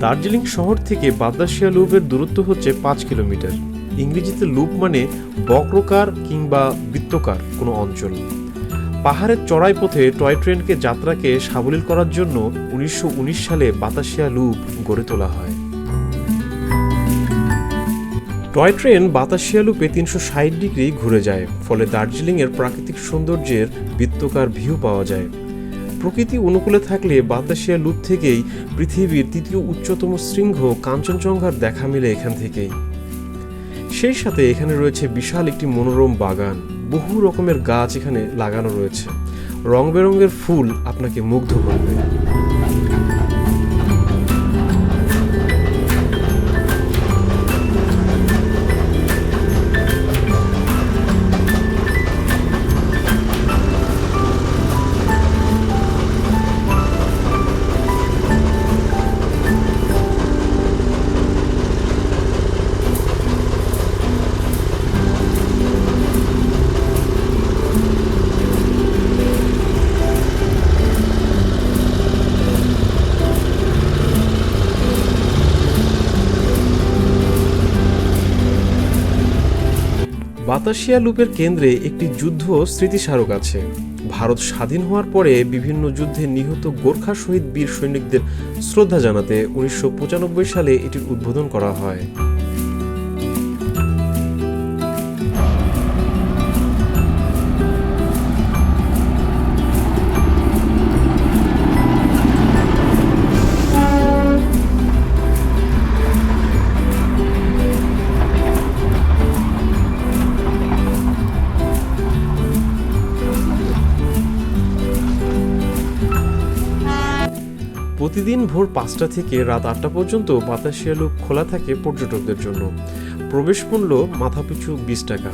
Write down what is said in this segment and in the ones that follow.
দার্জিলিং শহর থেকে বাতাসিয়া লুপের দূরত্ব হচ্ছে 5 কিলোমিটার। ইংরেজিতে লুপ মানে বক্রকার কিংবা বৃত্তকার কোনো অঞ্চল। পাহাড়ের চড়াই পথে টয় ট্রেনকে যাত্রাকে সাবলীল করার জন্য 1919 সালে বাতাসিয়া লুপ গড়ে তোলা হয়। টয় ট্রেন বাতাসিয়া লুপে 360 ডিগ্রি ঘুরে যায়, ফলে দার্জিলিংয়ের প্রাকৃতিক সৌন্দর্যের বৃত্তকার ভিউ পাওয়া যায়। প্রকৃতি অনুকূলে থাকলে বাতাসিয়া লুপ থেকেই পৃথিবীর 3য় উচ্চতম শৃঙ্গ কাঞ্চনজঙ্ঘার দেখা মিলে এখান থেকেই। সেই সাথে এখানে রয়েছে বিশাল একটি মনোরম বাগান, বহু রকমের গাছ এখানে লাগানো রয়েছে, রং বেরঙের ফুল আপনাকে মুগ্ধ করবে। বাতাসিয়া লুপের কেন্দ্রে একটি যুদ্ধ স্মৃতিস্মারক আছে। ভারত স্বাধীন হওয়ার পরে বিভিন্ন যুদ্ধে নিহত গোর্খা শহীদ বীর সৈনিকদের শ্রদ্ধা জানাতে 1995 সালে এটির উদ্বোধন করা হয়। প্রতিদিন ভোর 5টা থেকে রাত 8টা পর্যন্ত বাতাসিয়া লুপ খোলা থাকে পর্যটকদের জন্য। প্রবেশ মূল্য মাথাপিছু 20 টাকা।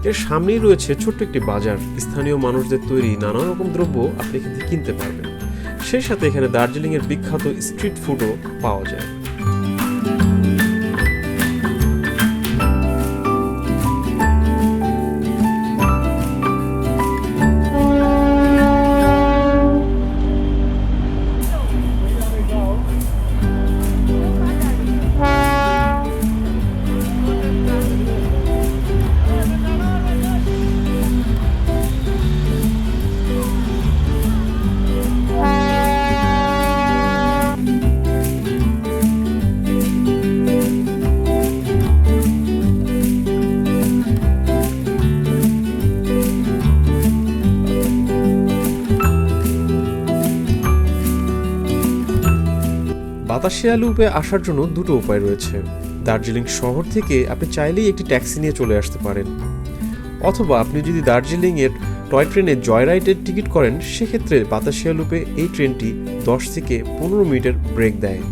এর সামনেই রয়েছে ছোট্ট একটি বাজার, স্থানীয় মানুষদের তৈরি নানা রকম দ্রব্য আপনি এখান থেকে কিনতে পারবেন। সেই সাথে এখানে দার্জিলিংয়ের বিখ্যাত স্ট্রিট ফুডও পাওয়া যায়। বাতাসিয়া লুপে আসার জন্য দুটো উপায় রয়েছে। দার্জিলিং শহর থেকে আপনি চাইলেই একটি ট্যাক্সি নিয়ে চলে আসতে পারেন, অথবা আপনি যদি দার্জিলিংয়ের টয় ট্রেনে জয় রাইডের টিকিট করেন, সেক্ষেত্রে বাতাসিয়া লুপে এই ট্রেনটি 10 থেকে 15 মিনিটের ব্রেক দেয়।